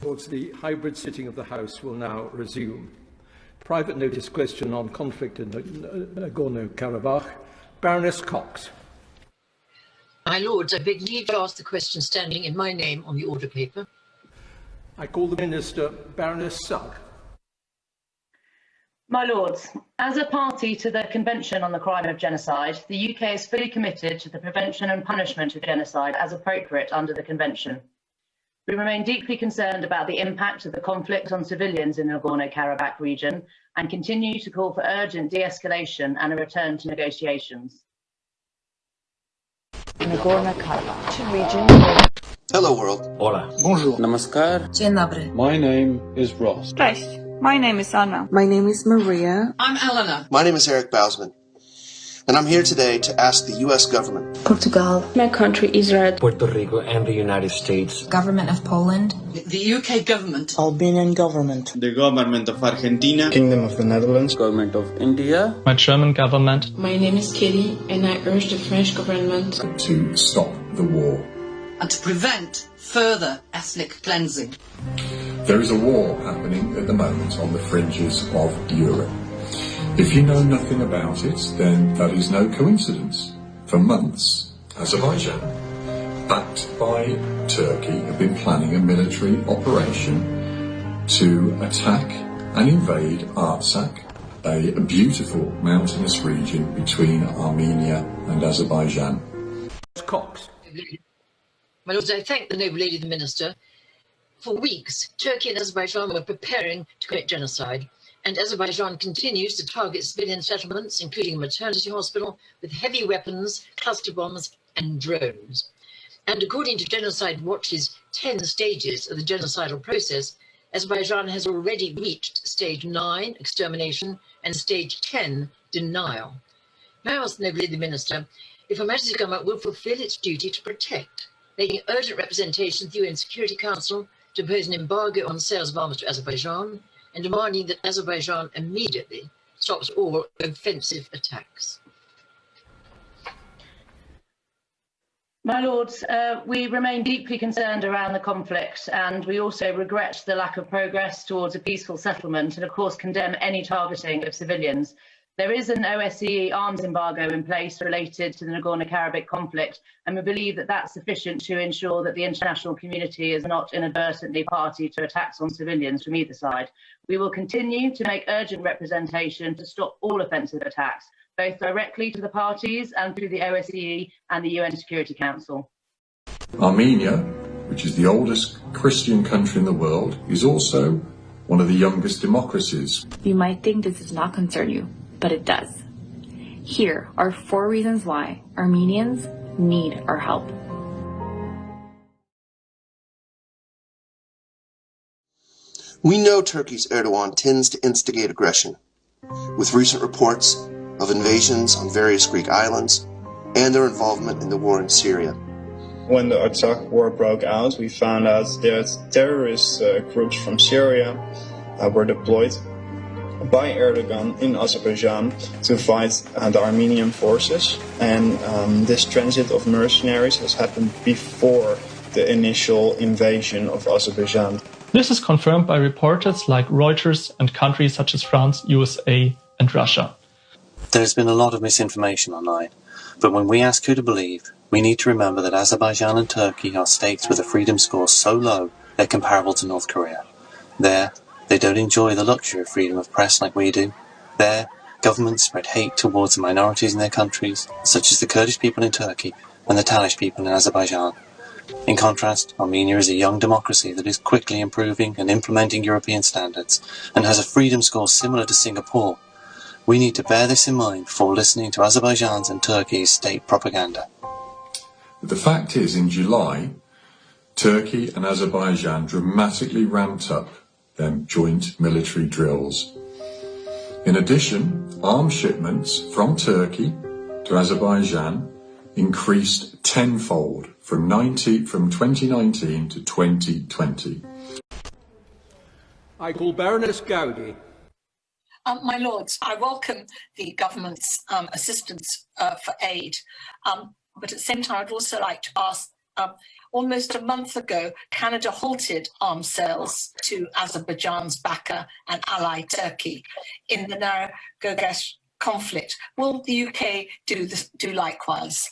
Towards the hybrid sitting of the House will now resume. Private notice question on conflict in Nagorno-Karabakh. Baroness Cox. My Lords, I beg leave to ask the question standing in my name on the order paper. I call the Minister, Baroness Sugg. My Lords, as a party to the Convention on the Crime of Genocide, the UK is fully committed to the prevention and punishment of genocide as appropriate under the Convention. We remain deeply concerned about the impact of the conflict on civilians in the Nagorno-Karabakh region and continue to call for urgent de-escalation and a return to negotiations. Nagorno-Karabakh region. Hello world. Hola. Bonjour. Namaskar. Dzień dobry. My name is Ross. Cześć. My name is Anna. My name is Maria. I'm Eleanor. My name is Eric Bausman. And I'm here today to ask the U.S. government, Portugal. My country, Israel. Puerto Rico and the United States. Government of Poland. The UK government. Albanian government. The government of Argentina. Kingdom of the Netherlands. Government of India. My German government. My name is Kelly, and I urge the French government to stop the war and to prevent further ethnic cleansing. There is a war happening at the moment on the fringes of Europe. If you know nothing about it, then that is no coincidence. For months, Azerbaijan, backed by Turkey, have been planning a military operation to attack and invade Artsakh, a beautiful mountainous region between Armenia and Azerbaijan. Cox. My Lords, I thank the noble lady the Minister. For weeks, Turkey and Azerbaijan were preparing to commit genocide, and Azerbaijan continues to target civilian settlements, including a maternity hospital, with heavy weapons, cluster bombs, and drones. And according to Genocide Watch's 10 stages of the genocidal process, Azerbaijan has already reached stage 9, extermination, and stage 10, denial. May I ask the noble lady the Minister if Her Majesty's government will fulfil its duty to protect, making urgent representation to the UN Security Council to impose an embargo on sales of arms to Azerbaijan, and demanding that Azerbaijan immediately stops all offensive attacks. My Lords, we remain deeply concerned around the conflict, and we also regret the lack of progress towards a peaceful settlement and of course condemn any targeting of civilians. There is an OSCE Arms Embargo in place related to the Nagorno-Karabakh conflict, and we believe that that's sufficient to ensure that the international community is not inadvertently party to attacks on civilians from either side. We will continue to make urgent representation to stop all offensive attacks, both directly to the parties and through the OSCE and the UN Security Council. Armenia, which is the oldest Christian country in the world, is also one of the youngest democracies. You might think this does not concern you, but it does. Here are 4 reasons why Armenians need our help. we know Turkey's Erdogan tends to instigate aggression, with recent reports of invasions on various Greek islands and their involvement in the war in Syria. When the Artsakh war broke out, we found out that terrorist groups from Syria were deployed by Erdogan in Azerbaijan to fight the Armenian forces, and this transit of mercenaries has happened before the initial invasion of Azerbaijan. This is confirmed by reporters like Reuters and countries such as France, USA and Russia. There's been a lot of misinformation online, but when we ask who to believe, we need to remember that Azerbaijan and Turkey are states with a freedom score so low they're comparable to North Korea. There, they don't enjoy the luxury of freedom of press like we do. There, governments spread hate towards the minorities in their countries, such as the Kurdish people in Turkey and the Talish people in Azerbaijan. In contrast, Armenia is a young democracy that is quickly improving and implementing European standards and has a freedom score similar to Singapore. We need to bear this in mind before listening to Azerbaijan's and Turkey's state propaganda. The fact is, in July, Turkey and Azerbaijan dramatically ramped up their joint military drills. In addition, arms shipments from Turkey to Azerbaijan increased tenfold from 2019 to 2020. I call Baroness Gowdy. My Lords, I welcome the government's assistance for aid, but at the same time I'd also like to ask Almost a month ago, Canada halted arms sales to Azerbaijan's backer and ally Turkey in the Nagorno-Karabakh conflict. Will the UK do likewise?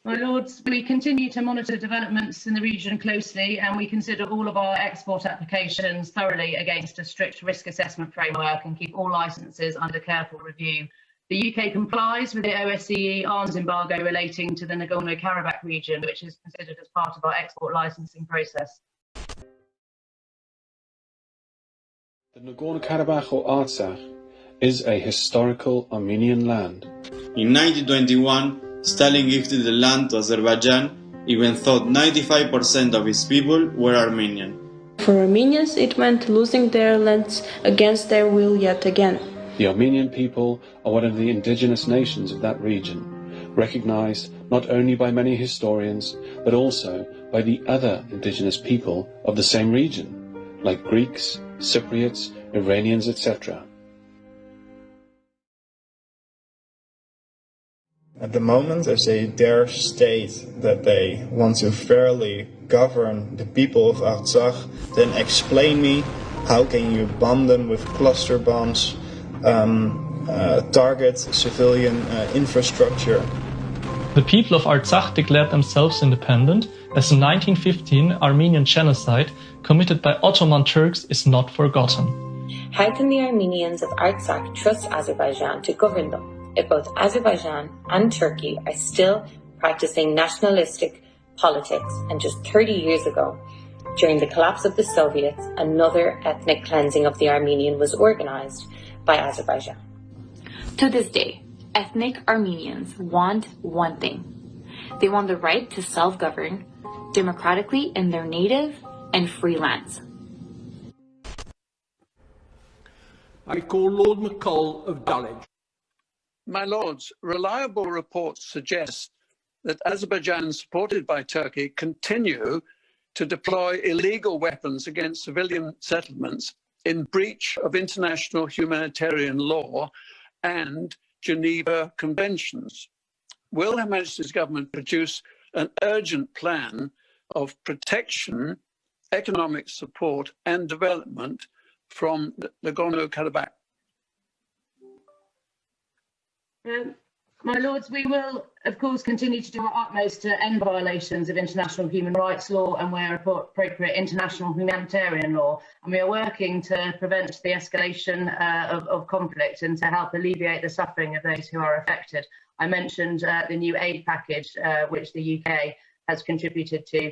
My Lords, we continue to monitor developments in the region closely, and we consider all of our export applications thoroughly against a strict risk assessment framework and keep all licences under careful review. The UK complies with the OSCE Arms Embargo relating to the Nagorno-Karabakh region, which is considered as part of our export licensing process. The Nagorno-Karabakh or Artsakh is a historical Armenian land. In 1921, Stalin gifted the land to Azerbaijan, even though 95% of its people were Armenian. For Armenians, it meant losing their lands against their will yet again. The Armenian people are one of the indigenous nations of that region, recognized not only by many historians, but also by the other indigenous people of the same region, like Greeks, Cypriots, Iranians, etc. At the moment, as they dare state that they want to fairly govern the people of Artsakh, then explain me how can you bomb them with cluster bombs, target civilian infrastructure. The people of Artsakh declared themselves independent as the 1915 Armenian genocide committed by Ottoman Turks is not forgotten. How can the Armenians of Artsakh trust Azerbaijan to govern them if both Azerbaijan and Turkey are still practicing nationalistic politics, and just 30 years ago, during the collapse of the Soviets, another ethnic cleansing of the Armenian was organized by Azerbaijan? To this day, ethnic Armenians want one thing. They want the right to self-govern democratically in their native and free lands. I call Lord McCall of Dulwich. My Lords, reliable reports suggest that Azerbaijan, supported by Turkey, continue to deploy illegal weapons against civilian settlements in breach of international humanitarian law and Geneva Conventions. Will Her Majesty's government produce an urgent plan of protection, economic support and development from Nagorno-Karabakh? My Lords, we will, of course, continue to do our utmost to end violations of international human rights law and, where appropriate, international humanitarian law. And we are working to prevent the escalation of conflict and to help alleviate the suffering of those who are affected. I mentioned the new aid package, which the UK has contributed to,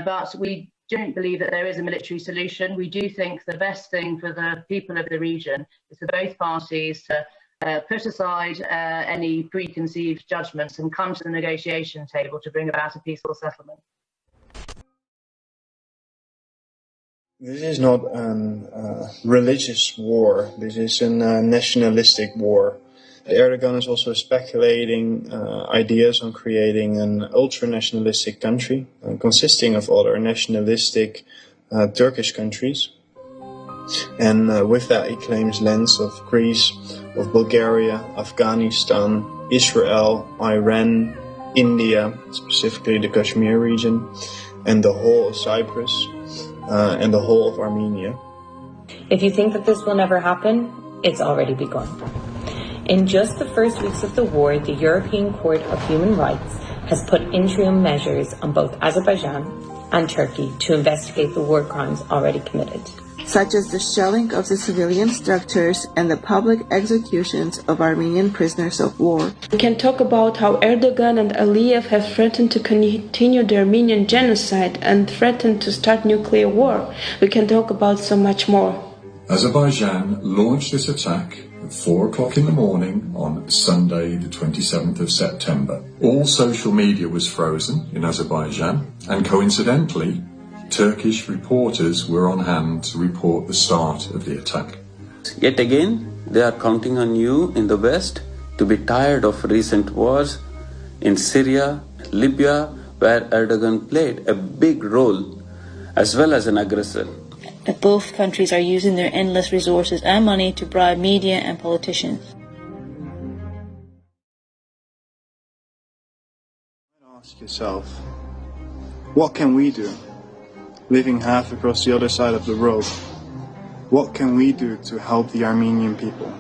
but we don't believe that there is a military solution. We do think the best thing for the people of the region is for both parties to put aside any preconceived judgments and come to the negotiation table to bring about a peaceful settlement. This is not a religious war. This is a nationalistic war. Erdogan is also speculating ideas on creating an ultra-nationalistic country consisting of other nationalistic Turkish countries. And with that, he claims lands of Greece, of Bulgaria, Afghanistan, Israel, Iran, India, specifically the Kashmir region, and the whole of Cyprus, and the whole of Armenia. If you think that this will never happen, it's already begun. In just the first weeks of the war, the European Court of Human Rights has put interim measures on both Azerbaijan and Turkey to investigate the war crimes already committed, such as the shelling of the civilian structures and the public executions of Armenian prisoners of war. We can talk about how Erdogan and Aliyev have threatened to continue the Armenian genocide and threatened to start nuclear war. We can talk about so much more. Azerbaijan launched this attack at 4 o'clock in the morning on Sunday, the 27th of September. All social media was frozen in Azerbaijan, and coincidentally, Turkish reporters were on hand to report the start of the attack. Yet again, they are counting on you in the West to be tired of recent wars in Syria, Libya, where Erdogan played a big role as well as an aggressor. Both countries are using their endless resources and money to bribe media and politicians. Ask yourself, what can we do? Living half across the other side of the road, what can we do to help the Armenian people?